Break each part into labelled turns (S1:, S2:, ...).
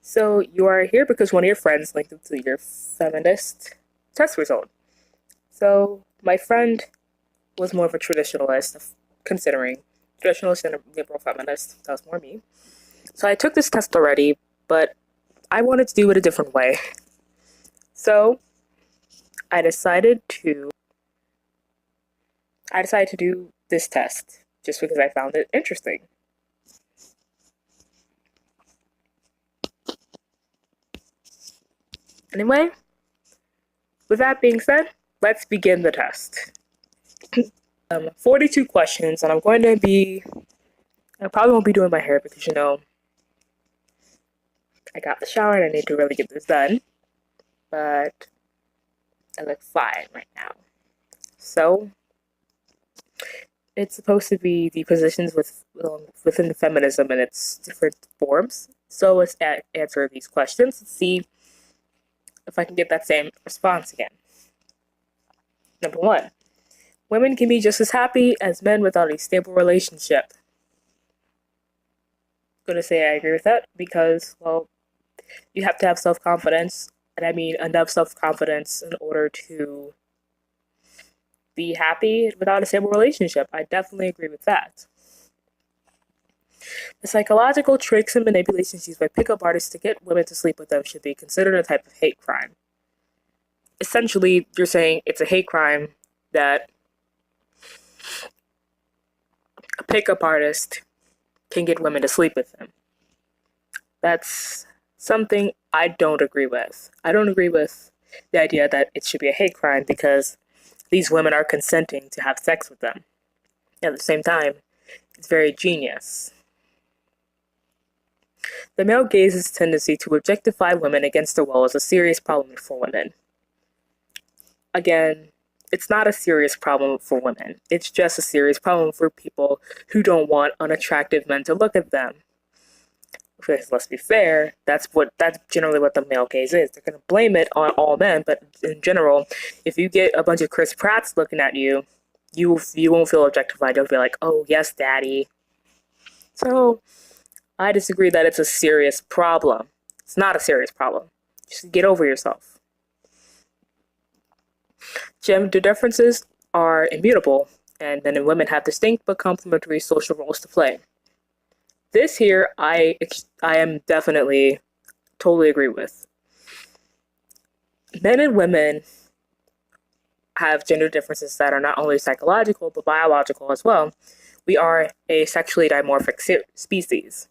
S1: So you are here because one of your friends linked it to your feminist test result. So my friend was more of a traditionalist, considering traditionalist and a liberal feminist. That was more me. So I took this test already, but I wanted to do it a different way. So I decided to do this test just because I found it interesting. Anyway, with that being said, let's begin the test. 42 questions, and I probably won't be doing my hair because, I got the shower and I need to really get this done. But I look fine right now. So, it's supposed to be the positions within feminism and its different forms. So let's answer these questions and see if I can get that same response again. Number 1. Women can be just as happy as men without a stable relationship. I'm going to say I agree with that because, well, you have to have self-confidence, and I mean enough self-confidence in order to be happy without a stable relationship. I definitely agree with that. The psychological tricks and manipulations used by pickup artists to get women to sleep with them should be considered a type of hate crime. Essentially, you're saying it's a hate crime that a pickup artist can get women to sleep with him. That's something I don't agree with. I don't agree with the idea that it should be a hate crime because these women are consenting to have sex with them. At the same time, it's very genius. The male gaze's tendency to objectify women against their will is a serious problem for women. Again, it's not a serious problem for women. It's just a serious problem for people who don't want unattractive men to look at them. Because let's be fair, that's generally what the male gaze is. They're going to blame it on all men, but in general, if you get a bunch of Chris Pratts looking at you, you won't feel objectified. You'll be like, oh, yes, daddy. So, I disagree that it's a serious problem. It's not a serious problem. Just get over yourself. Gender differences are immutable, and men and women have distinct but complementary social roles to play. This here, I am definitely totally agree with. Men and women have gender differences that are not only psychological, but biological as well. We are a sexually dimorphic species.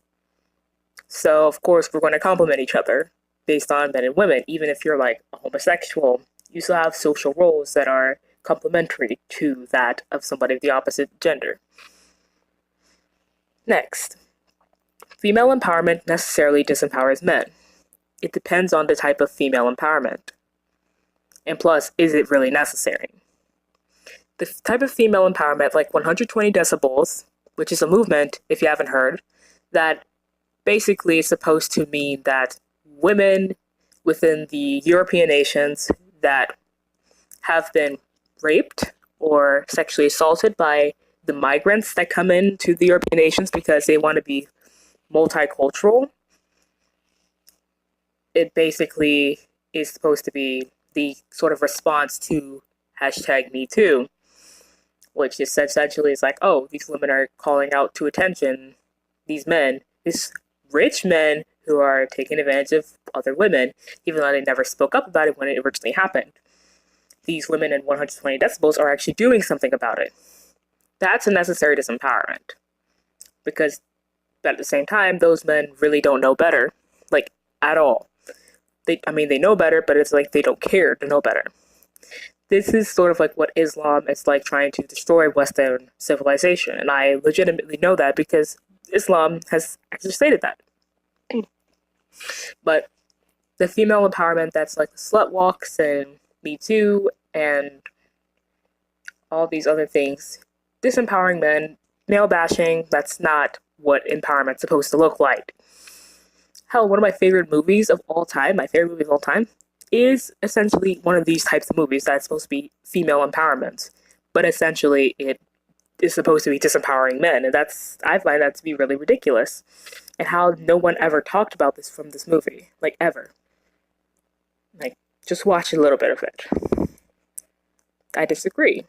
S1: So, of course, we're going to complement each other based on men and women. Even if you're like a homosexual, you still have social roles that are complementary to that of somebody of the opposite gender. Next. Female empowerment necessarily disempowers men. It depends on the type of female empowerment. And plus, is it really necessary? The type of female empowerment, like 120 decibels, which is a movement, if you haven't heard, that basically is supposed to mean that women within the European nations that have been raped or sexually assaulted by the migrants that come into the European nations because they want to be multicultural, it basically is supposed to be the sort of response to #MeToo, which is essentially is like, oh, these women are calling out to attention these rich men who are taking advantage of other women, even though they never spoke up about it when it originally happened. These women in 120 decibels are actually doing something about it. That's a necessary disempowerment. Because at the same time, those men really don't know better, like, at all. They know better, but it's like they don't care to know better. This is sort of like what Islam is like trying to destroy Western civilization, and I legitimately know that because Islam has actually stated that. But the female empowerment that's like the slut walks and Me Too and all these other things, disempowering men, male bashing, that's not what empowerment's supposed to look like. Hell, one of my favorite movies of all time, is essentially one of these types of movies that's supposed to be female empowerment. But essentially, it is supposed to be disempowering men, and I find that to be really ridiculous. And how no one ever talked about this from this movie, like ever. Like, just watch a little bit of it. I disagree.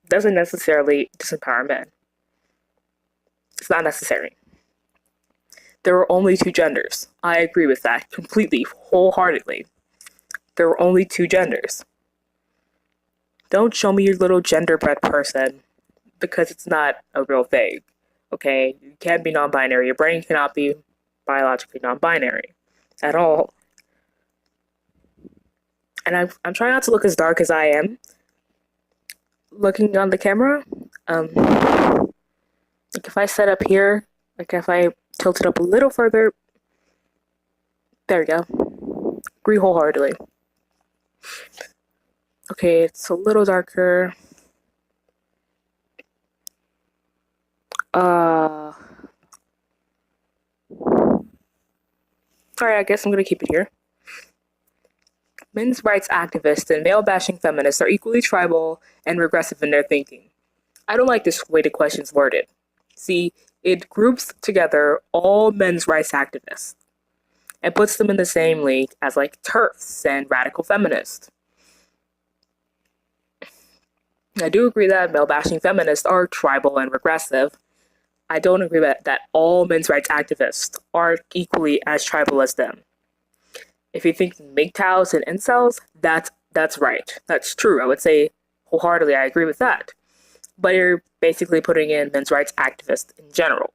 S1: Doesn't necessarily disempower men. It's not necessary. There are only two genders. I agree with that completely, wholeheartedly. There are only two genders. Don't show me your little genderbread person, because it's not a real thing. Okay? You can't be non-binary. Your brain cannot be biologically non-binary at all. And I'm trying not to look as dark as I am looking on the camera. Like if I set up here, like if I tilt it up a little further, there we go. Agree wholeheartedly. Okay, it's a little darker. Alright, I guess I'm gonna keep it here. Men's rights activists and male-bashing feminists are equally tribal and regressive in their thinking. I don't like this way the question's worded. See, it groups together all men's rights activists and puts them in the same league as like TERFs and radical feminists. I do agree that male-bashing feminists are tribal and regressive. I don't agree that all men's rights activists are equally as tribal as them. If you think MGTOWs and incels, that's right. That's true. I would say wholeheartedly I agree with that. But you're basically putting in men's rights activists in general.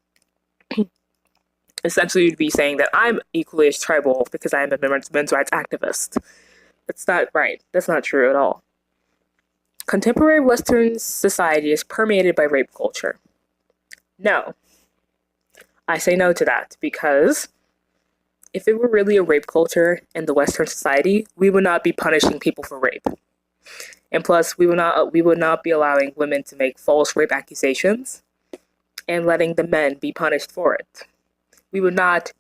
S1: Essentially, you'd be saying that I'm equally as tribal because I am a men's rights activist. That's not right. That's not true at all. Contemporary Western society is permeated by rape culture. No. I say no to that because if it were really a rape culture in the Western society, we would not be punishing people for rape. And plus, we would not be allowing women to make false rape accusations and letting the men be punished for it. We would not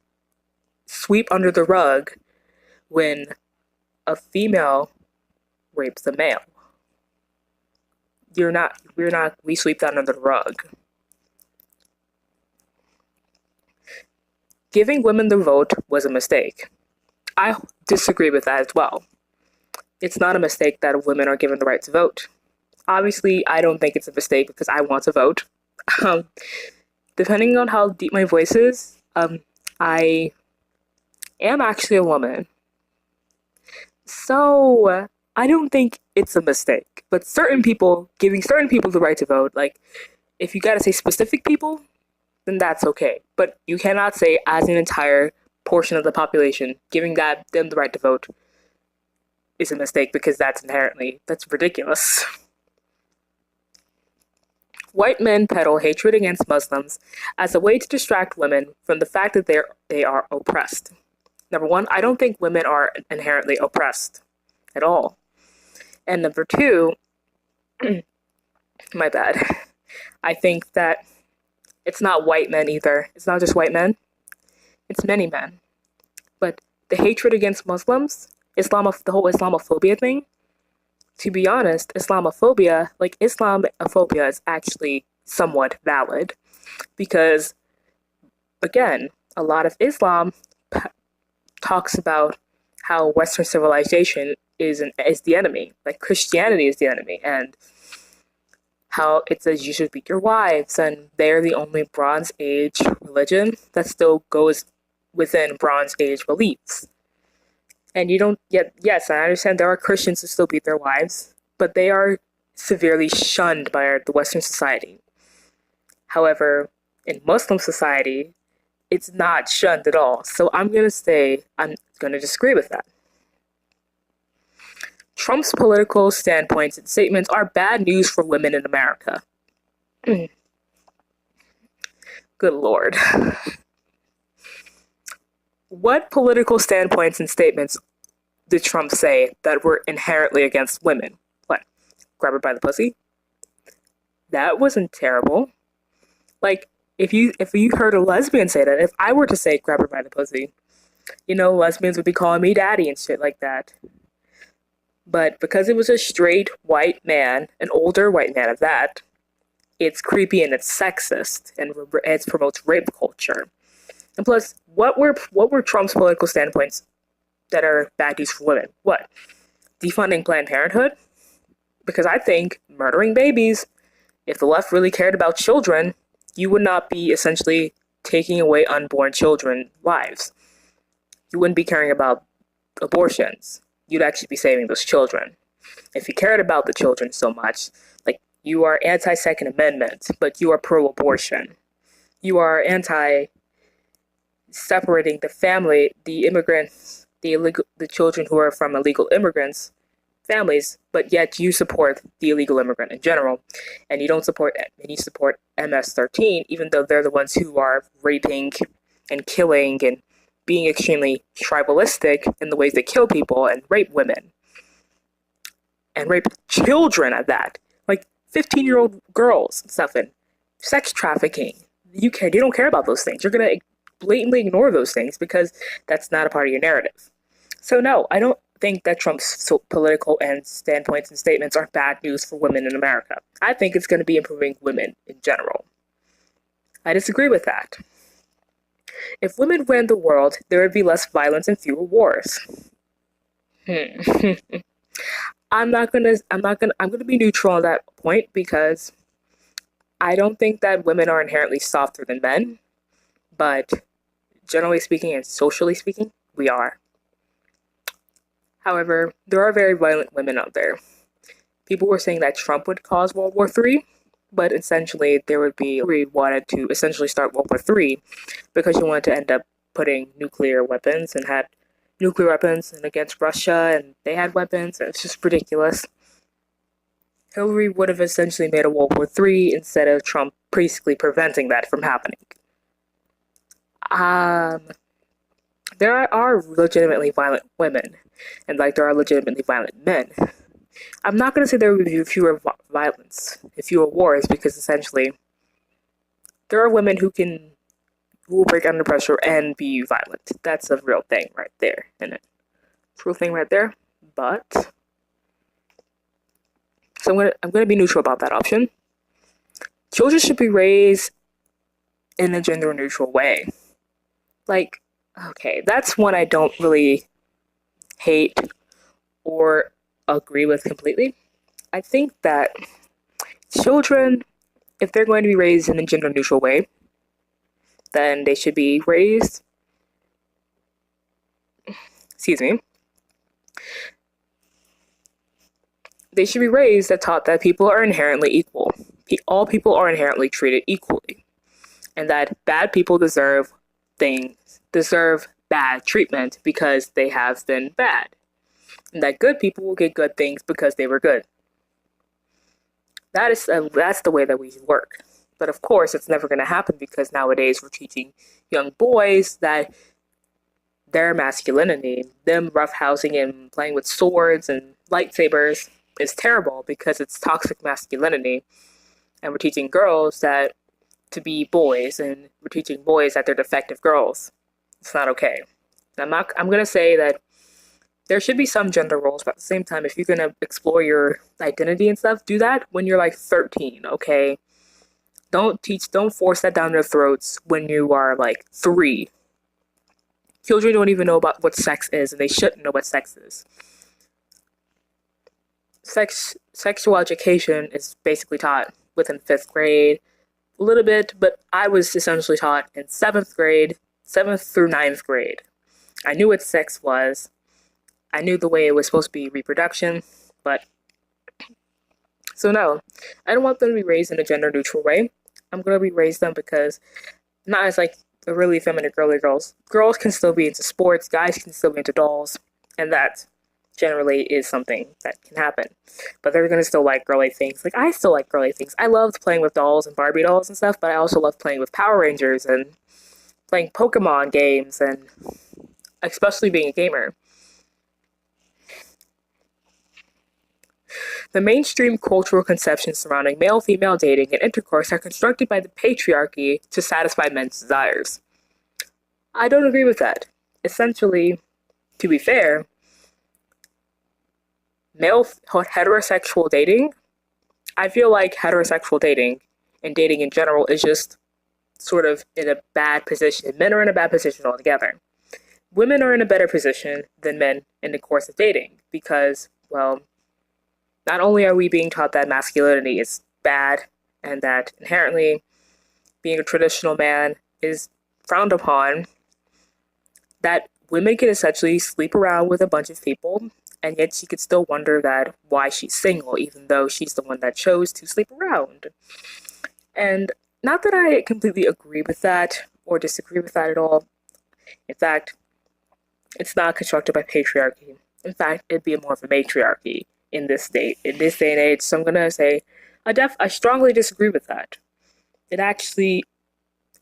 S1: sweep under the rug when a female rapes a male. We sweep that under the rug. Giving women the vote was a mistake. I disagree with that as well. It's not a mistake that women are given the right to vote. Obviously, I don't think it's a mistake because I want to vote. Depending on how deep my voice is, I am actually a woman. So, I don't think it's a mistake. But giving certain people the right to vote, like, if you gotta say specific people, then that's okay. But you cannot say as an entire portion of the population, giving them the right to vote is a mistake because that's ridiculous. White men peddle hatred against Muslims as a way to distract women from the fact that they are oppressed. Number one, I don't think women are inherently oppressed at all. And number two, my bad, I think that it's not white men either. It's not just white men. It's many men. But the hatred against Muslims, the whole Islamophobia thing, to be honest, Islamophobia is actually somewhat valid. Because, again, a lot of Islam talks about how Western civilization is the enemy. Like, Christianity is the enemy. And how it says you should beat your wives, and they're the only Bronze Age religion that still goes within Bronze Age beliefs. And yes, I understand there are Christians who still beat their wives, but they are severely shunned by the Western society. However, in Muslim society, it's not shunned at all. So I'm going to disagree with that. Trump's political standpoints and statements are bad news for women in America. Good Lord. What political standpoints and statements did Trump say that were inherently against women? What? Grab her by the pussy? That wasn't terrible. Like, if you heard a lesbian say that, if I were to say grab her by the pussy, lesbians would be calling me daddy and shit like that. But because it was a straight white man, an older white man at that, it's creepy and it's sexist, and it promotes rape culture. And plus, what were Trump's political standpoints that are bad news for women? What? Defunding Planned Parenthood? Because I think murdering babies, if the left really cared about children, you would not be essentially taking away unborn children's lives. You wouldn't be caring about abortions. You'd actually be saving those children. If you cared about the children so much, like, you are anti-Second Amendment, but you are pro-abortion. You are anti-separating the family, the immigrants, the children who are from illegal immigrants families, but yet you support the illegal immigrant in general, and you support MS-13, even though they're the ones who are raping and killing and being extremely tribalistic in the ways they kill people and rape women and rape children at that, like 15-year-old girls and stuff, and sex trafficking. They don't care about those things. You're gonna blatantly ignore those things because that's not a part of your narrative. So no, I don't think that Trump's political and standpoints and statements are bad news for women in America. I think it's going to be improving women in general. I disagree with that. If women ran the world, there would be less violence and fewer wars. I'm going to be neutral on that point because I don't think that women are inherently softer than men, but generally speaking and socially speaking, we are. However, there are very violent women out there. People were saying that Trump would cause World War III, but essentially we wanted to essentially start World War III because you wanted to end up putting nuclear weapons and had nuclear weapons and against Russia, and they had weapons, and it's just ridiculous. Hillary would have essentially made a World War III instead of Trump basically preventing that from happening. There are legitimately violent women, and like there are legitimately violent men. I'm not going to say there would be fewer violence, fewer wars, because essentially there are women who will break under pressure and be violent. That's a real thing right there, isn't it? True thing right there. But so I'm gonna be neutral about that option. Children should be raised in a gender neutral way. Like, okay, that's one I don't really hate or agree with completely. I think that children, if they're going to be raised in a gender neutral way, then they should be raised, they should be raised and taught that people are inherently equal. All people are inherently treated equally, and that bad people deserve bad treatment because they have been bad, and that good people will get good things because they were good. That's the way that we work. But of course, it's never going to happen because nowadays we're teaching young boys that their masculinity, them roughhousing and playing with swords and lightsabers, is terrible because it's toxic masculinity. And we're teaching girls that to be boys, and we're teaching boys that they're defective girls. It's not okay. I'm going to say that there should be some gender roles, but at the same time, if you're going to explore your identity and stuff, do that when you're like 13, okay? Don't force that down their throats when you are like 3. Children don't even know about what sex is, and they shouldn't know what sex is. Sexual education is basically taught within 5th grade, a little bit, but I was essentially taught in 7th grade, 7th through 9th grade. I knew what sex was. I knew the way it was supposed to be reproduction, but so no, I don't want them to be raised in a gender neutral way. I'm going to re-raise them because not as like a really feminine girly girls. Girls can still be into sports, guys can still be into dolls, and that generally is something that can happen. But they're going to still like girly things. Like, I still like girly things. I loved playing with dolls and Barbie dolls and stuff, but I also love playing with Power Rangers and playing Pokemon games, and especially being a gamer. The mainstream cultural conceptions surrounding male-female dating and intercourse are constructed by the patriarchy to satisfy men's desires. I don't agree with that. Essentially, to be fair, male heterosexual dating, I feel like heterosexual dating and dating in general is just sort of in a bad position. Men are in a bad position altogether. Women are in a better position than men in the course of dating because, well, not only are we being taught that masculinity is bad and that inherently being a traditional man is frowned upon, that women can essentially sleep around with a bunch of people, and yet she could still wonder that why she's single, even though she's the one that chose to sleep around. And not that I completely agree with that or disagree with that at all. In fact, it's not constructed by patriarchy. In fact, it'd be more of a matriarchy in this day and age. So I'm gonna say I strongly disagree with that. It actually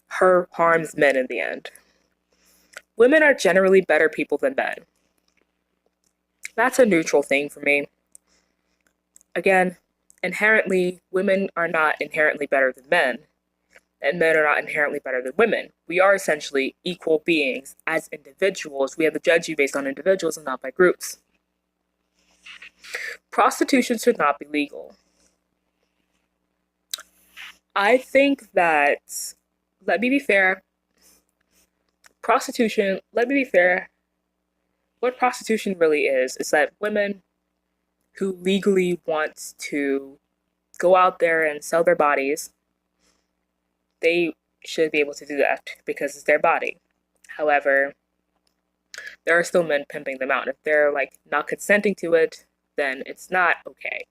S1: harms men in the end. Women are generally better people than men. That's a neutral thing for me. Again, inherently, women are not inherently better than men, and men are not inherently better than women. We are essentially equal beings as individuals. We have to judge you based on individuals and not by groups. Prostitution should not be legal. I think that, let me be fair, what prostitution really is that women who legally want to go out there and sell their bodies, they should be able to do that because it's their body. However, there are still men pimping them out. If they're not consenting to it, then it's not okay.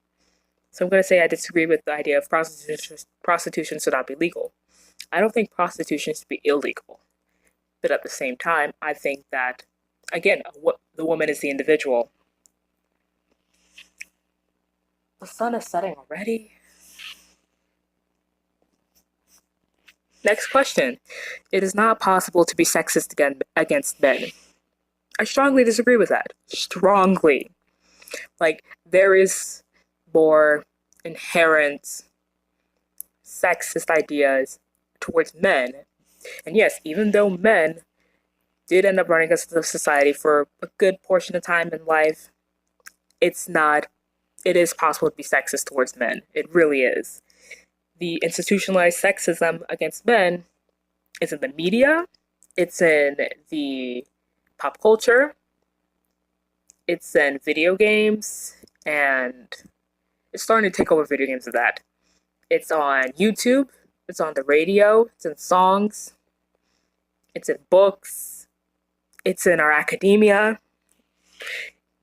S1: So I'm going to say I disagree with the idea of prostitution should not be legal. I don't think prostitution should be illegal. But at the same time, I think that, again, the woman is the individual. The sun is setting already. Next question. It is not possible to be sexist against men. I strongly disagree with that. Strongly. There is more inherent sexist ideas towards men. And yes, even though men did end up running us to society for a good portion of time in life, it is possible to be sexist towards men. It really is. The institutionalized sexism against men is in the media, it's in the pop culture, it's in video games, and it's starting to take over video games of that. It's on YouTube, it's on the radio, it's in songs, it's in books, it's in our academia,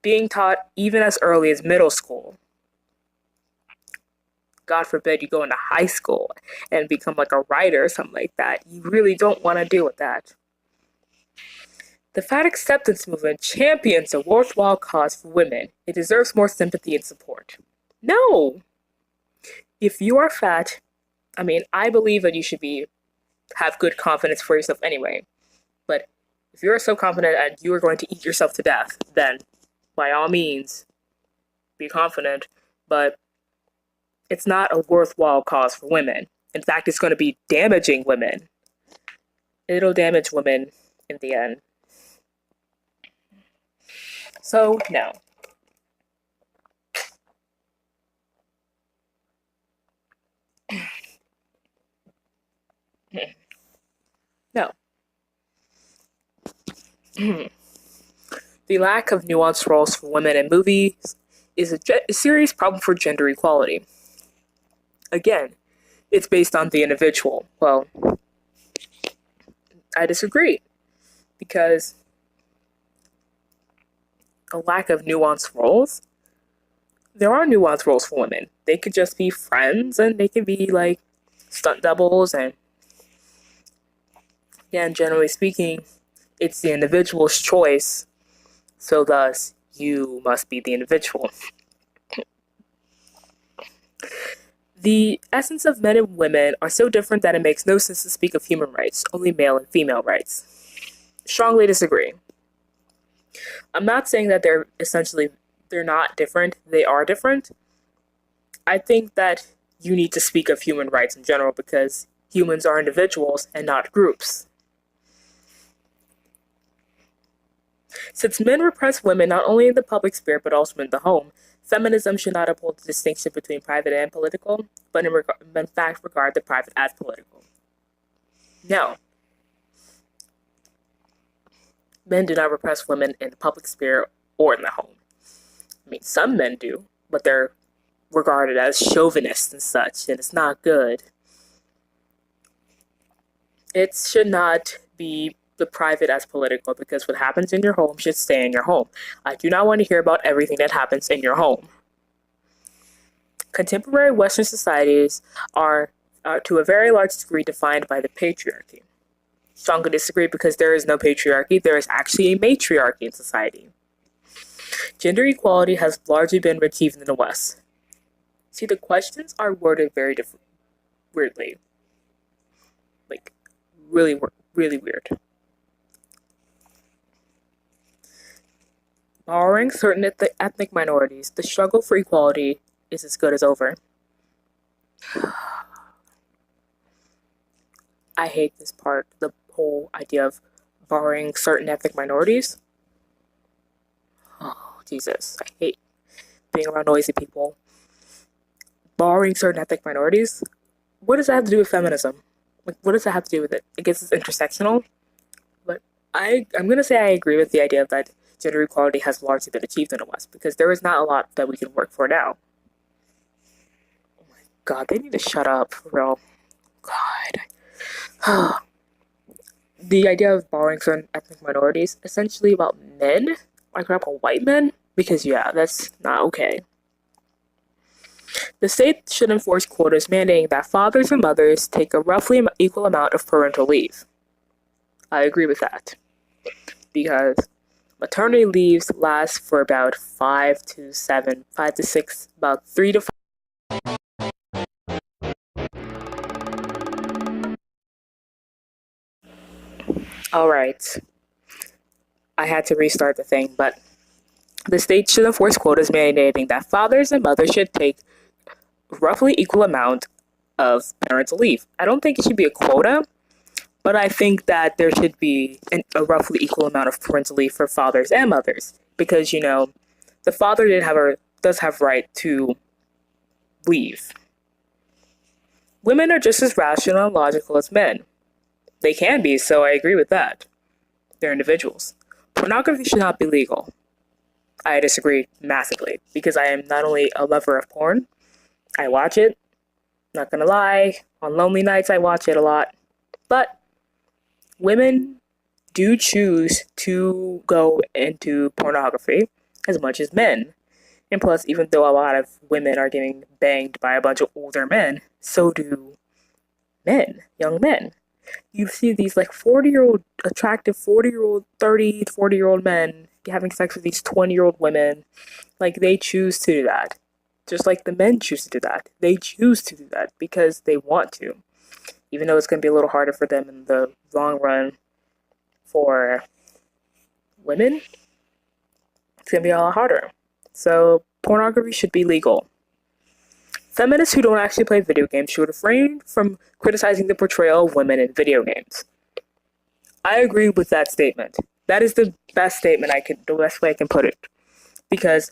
S1: being taught even as early as middle school. God forbid you go into high school and become a writer or something like that. You really don't want to deal with that. The fat acceptance movement champions a worthwhile cause for women. It deserves more sympathy and support. No! If you are fat, I believe that you should have good confidence for yourself anyway. But if you're so confident and you are going to eat yourself to death, then by all means, be confident. But it's not a worthwhile cause for women. In fact, it's going to be damaging women. It'll damage women in the end. So, no. No. The lack of nuanced roles for women in movies is a serious problem for gender equality. Again, it's based on the individual. Well, I disagree. Because a lack of nuanced roles, there are nuanced roles for women. They could just be friends, and they could be stunt doubles, and again, generally speaking, it's the individual's choice, so thus you must be the individual. The essence of men and women are so different that it makes no sense to speak of human rights, only male and female rights. Strongly disagree. I'm not saying that they're not different. They are different. I think that you need to speak of human rights in general because humans are individuals and not groups. Since men repress women not only in the public sphere but also in the home, feminism should not uphold the distinction between private and political, but in fact regard the private as political. No. Men do not repress women in the public sphere or in the home. I mean, some men do, but they're regarded as chauvinists and such, and it's not good. It should not be the private as political, because what happens in your home should stay in your home. I do not want to hear about everything that happens in your home. Contemporary Western societies are to a very large degree defined by the patriarchy. Strongly disagree, because there is no patriarchy. There is actually a matriarchy in society. Gender equality has largely been achieved in the West. See, the questions are worded very weirdly. Like, really weird. Borrowing certain ethnic minorities, the struggle for equality is as good as over. I hate this part, the whole idea of borrowing certain ethnic minorities. Oh, Jesus. I hate being around noisy people. Borrowing certain ethnic minorities? What does that have to do with feminism? Like, what does that have to do with it? I guess it's intersectional. But I'm going to say I agree with the idea that gender equality has largely been achieved in the West, because there is not a lot that we can work for now. Oh my God, they need to shut up, for real. God. The idea of borrowing certain ethnic minorities, essentially about men, like about white men, because yeah, that's not okay. The state should enforce quotas mandating that fathers and mothers take a roughly equal amount of parental leave. I agree with that, because maternity leaves last for about 5 to 6, about 3 to 5. Alright. I had to restart the thing, but the state should enforce quotas mandating that fathers and mothers should take roughly equal amount of parental leave. I don't think it should be a quota, but I think that there should be a roughly equal amount of parental leave for fathers and mothers, because, you know, the father does have right to leave. Women are just as rational and logical as men. They can be, so I agree with that. They're individuals. Pornography should not be legal. I disagree massively, because I am not only a lover of porn, I watch it. Not gonna lie, on lonely nights I watch it a lot. But women do choose to go into pornography as much as men. And plus, even though a lot of women are getting banged by a bunch of older men, so do men, young men. You see these like 40-year-old, attractive 40-year-old, 30, 40-year-old men having sex with these 20-year-old women. Like, they choose to do that. Just like the men choose to do that. They choose to do that because they want to. Even though it's going to be a little harder for them in the long run for women, it's going to be a lot harder. So, pornography should be legal. Feminists who don't actually play video games should refrain from criticizing the portrayal of women in video games. I agree with that statement. That is the best way I can put it. Because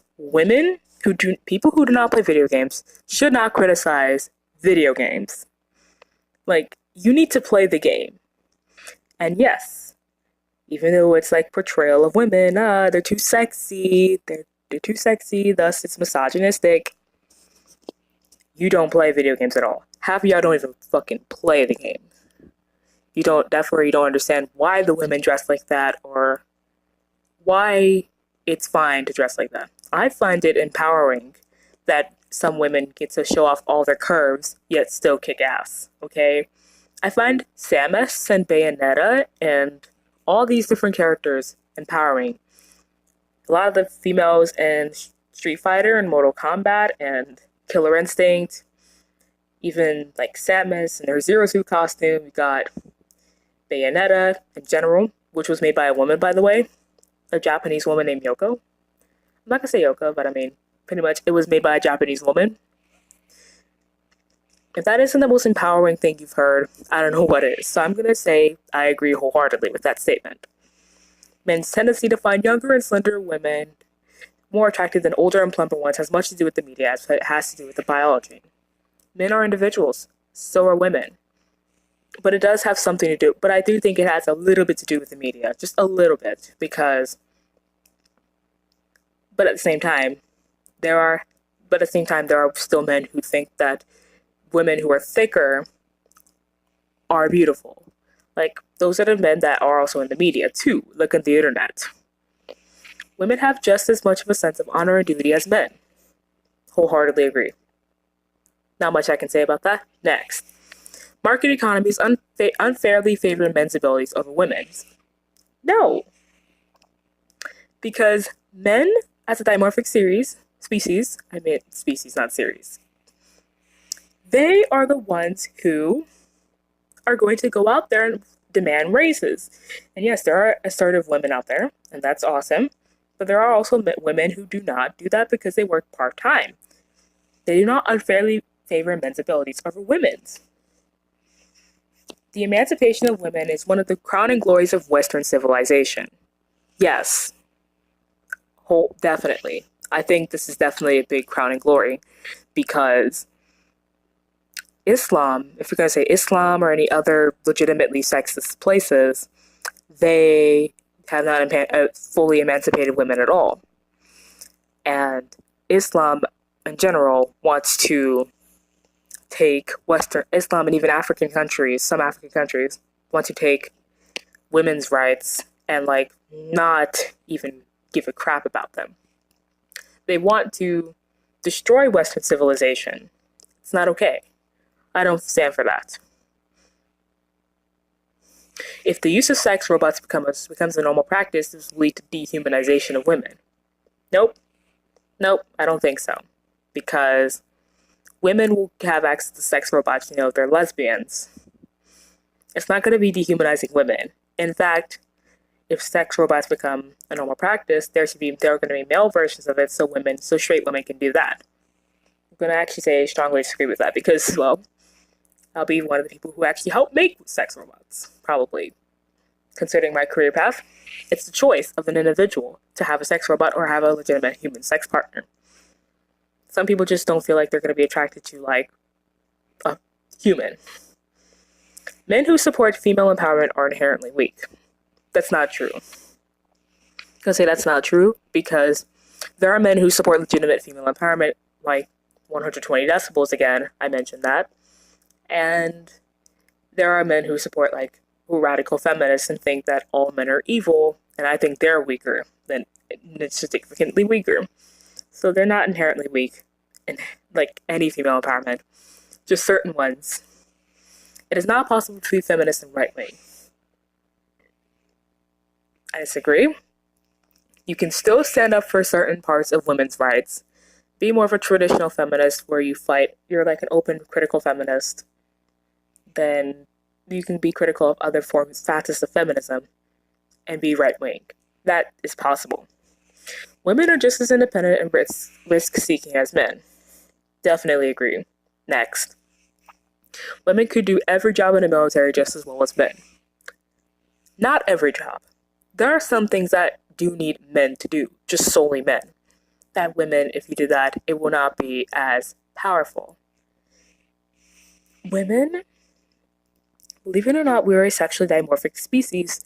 S1: people who do not play video games should not criticize video games. Like, you need to play the game. And yes, even though it's like portrayal of women, they're too sexy, they're too sexy, thus it's misogynistic. You don't play video games at all. Half of y'all don't even fucking play the game. You don't understand why the women dress like that, or why it's fine to dress like that. I find it empowering that some women get to show off all their curves, yet still kick ass, okay? I find Samus and Bayonetta and all these different characters empowering. A lot of the females in Street Fighter and Mortal Kombat and Killer Instinct, even like Samus and her Zero Suit costume. We got Bayonetta in general, which was made by a woman, by the way, a Japanese woman named Yoko. I'm not gonna say Yoko, but I mean, pretty much it was made by a Japanese woman. If that isn't the most empowering thing you've heard, I don't know what is. So I'm gonna say I agree wholeheartedly with that statement. Men's tendency to find younger and slender women more attractive than older and plumper ones has much to do with the media as it has to do with the biology. Men are individuals, so are women. But it does have something to do, but I do think it has a little bit to do with the media, just a little bit, because, but at the same time, there are still men who think that women who are thicker are beautiful. Like, those are the men that are also in the media, too, like on the internet. Women have just as much of a sense of honor and duty as men. Wholeheartedly agree. Not much I can say about that. Next. Market economies unfairly favor men's abilities over women's. No. Because men, as a dimorphic species, not series, they are the ones who are going to go out there and demand raises. And yes, there are assertive women out there, and that's awesome. But there are also women who do not do that because they work part-time. They do not unfairly favor men's abilities over women's. The emancipation of women is one of the crowning glories of Western civilization. Yes. Definitely. I think this is definitely a big crowning glory because Islam, if you're going to say Islam or any other legitimately sexist places, they have not fully emancipated women at all. And Islam in general wants to take Western Islam and even African countries, some African countries, want to take women's rights and not even give a crap about them. They want to destroy Western civilization. It's not okay. I don't stand for that. If the use of sex robots becomes a normal practice, this will lead to dehumanization of women. Nope, I don't think so. Because women will have access to sex robots, they're lesbians. It's not going to be dehumanizing women. In fact, if sex robots become a normal practice, there are going to be male versions of it so straight women can do that. I'm going to actually say I strongly disagree with that because, well, I'll be one of the people who actually help make sex robots, probably. Considering my career path, it's the choice of an individual to have a sex robot or have a legitimate human sex partner. Some people just don't feel like they're going to be attracted to, a human. Men who support female empowerment are inherently weak. That's not true. I'm going to say that's not true because there are men who support legitimate female empowerment, like 120 decibels again, I mentioned that. And there are men who support, who are radical feminists and think that all men are evil, and I think they're weaker, significantly weaker. So they're not inherently weak in, any female empowerment, just certain ones. It is not possible to be feminist and right-wing. I disagree. You can still stand up for certain parts of women's rights. Be more of a traditional feminist where you're an open, critical feminist. Then you can be critical of other facets of feminism and be right-wing. That is possible. Women are just as independent and risk-seeking as men. Definitely agree. Next. Women could do every job in the military just as well as men. Not every job. There are some things that do need men to do, just solely men. That women, if you do that, it will not be as powerful. Women, believe it or not, we are a sexually dimorphic species,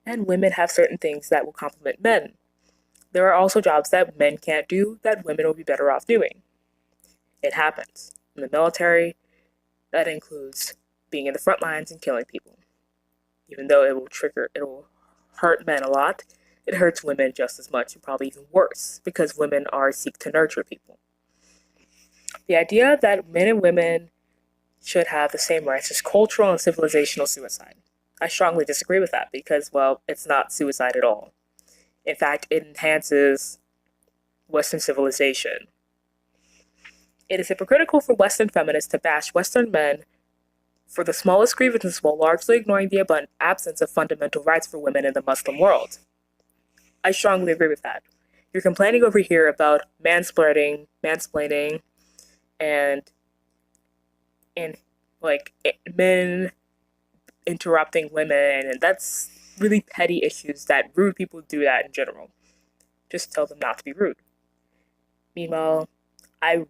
S1: and women have certain things that will complement men. There are also jobs that men can't do that women will be better off doing. It happens. In the military, that includes being in the front lines and killing people. Even though it will hurt men a lot, it hurts women just as much, and probably even worse, because women seek to nurture people. The idea that men and women should have the same rights is cultural and civilizational suicide. I strongly disagree with that because, well, it's not suicide at all. In fact, it enhances Western civilization. It is hypocritical for Western feminists to bash Western men for the smallest grievances while largely ignoring the abundant absence of fundamental rights for women in the Muslim world. I strongly agree with that. You're complaining over here about mansplaining, and men interrupting women, and that's really petty issues that rude people do that in general. Just tell them not to be rude. Meanwhile, a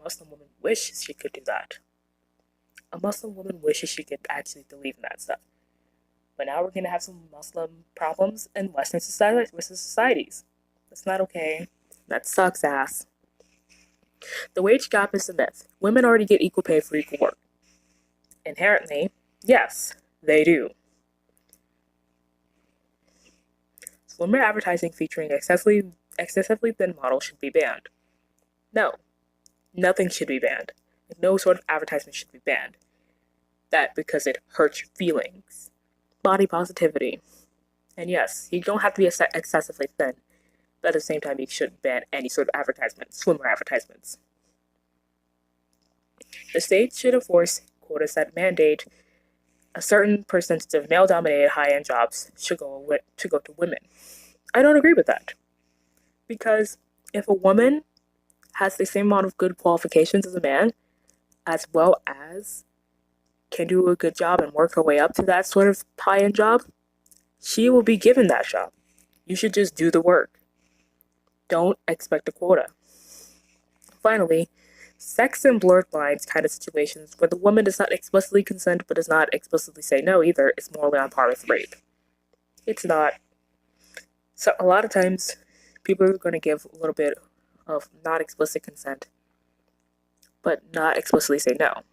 S1: Muslim woman wishes she could do that. A Muslim woman wishes she could actually believe in that stuff. But now we're going to have some Muslim problems in Western societies. That's not okay. That sucks ass. The wage gap is a myth. Women already get equal pay for equal work. Inherently, yes, they do. Swimwear advertising featuring excessively thin models should be banned. No, nothing should be banned. No sort of advertisement should be banned. That because it hurts your feelings. Body positivity. And yes, you don't have to be excessively thin, but at the same time, you shouldn't ban any sort of advertisements, swimwear advertisements. The state should enforce quotas that mandate a certain percentage of male-dominated high-end jobs should go to women. I don't agree with that. Because if a woman has the same amount of good qualifications as a man, as well as can do a good job and work her way up to that sort of high-end job, she will be given that job. You should just do the work. Don't expect a quota. Finally, sex and blurred lines kind of situations where the woman does not explicitly consent but does not explicitly say no either is morally on par with rape. It's not. So a lot of times, people are going to give a little bit of not explicit consent, but not explicitly say no.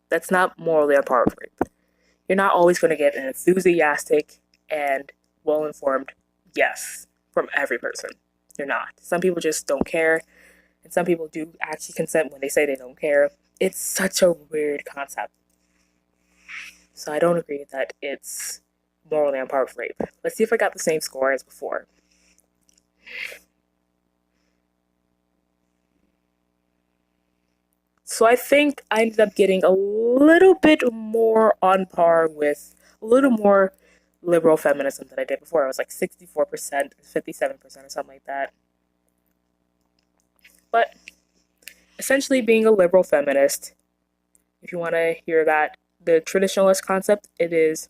S1: That's not morally on par with rape. You're not always going to get an enthusiastic and well-informed yes from every person. You're not. Some people just don't care, and some people do actually consent when they say they don't care. It's such a weird concept. So I don't agree that it's morally on par with rape. Let's see if I got the same score as before. So I think I ended up getting a little bit more on par with a little more liberal feminism than I did before. It was like 64%, 57% or something like that. But essentially being a liberal feminist, if you want to hear that, the traditionalist concept, it is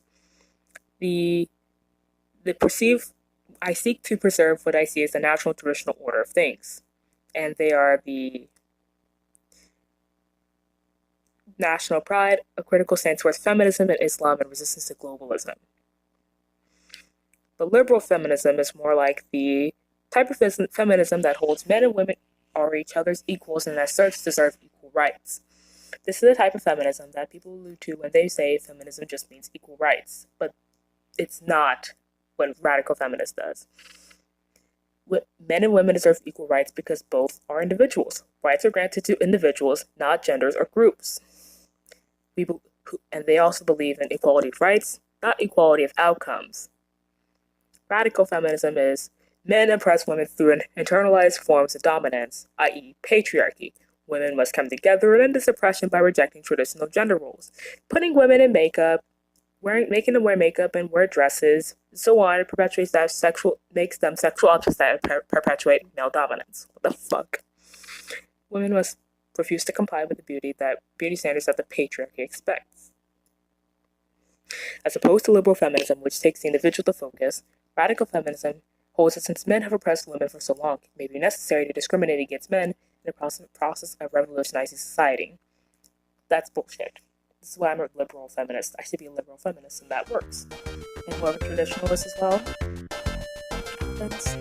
S1: the I seek to preserve what I see as the natural traditional order of things. And they are the national pride, a critical stance towards feminism and Islam, and resistance to globalism. But liberal feminism is more like the type of feminism that holds men and women are each other's equals and asserts to deserve equal rights. This is the type of feminism that people allude to when they say feminism just means equal rights, but it's not what radical feminist does. Men and women deserve equal rights because both are individuals. Rights are granted to individuals, not genders or groups. And they also believe in equality of rights, not equality of outcomes. Radical feminism is men oppress women through internalized forms of dominance, i.e. patriarchy. Women must come together and end this oppression by rejecting traditional gender roles, putting women in makeup, making them wear makeup and wear dresses, so on. It perpetuates that makes them sexual objects that perpetuate male dominance. What the fuck? Women must refuse to comply with the beauty standards that the patriarchy expects. As opposed to liberal feminism, which takes the individual to focus, radical feminism holds that since men have oppressed women for so long, it may be necessary to discriminate against men in the process of revolutionizing society. That's bullshit. This is why I'm a liberal feminist. I should be a liberal feminist, and that works. And more of a traditionalist as well. That's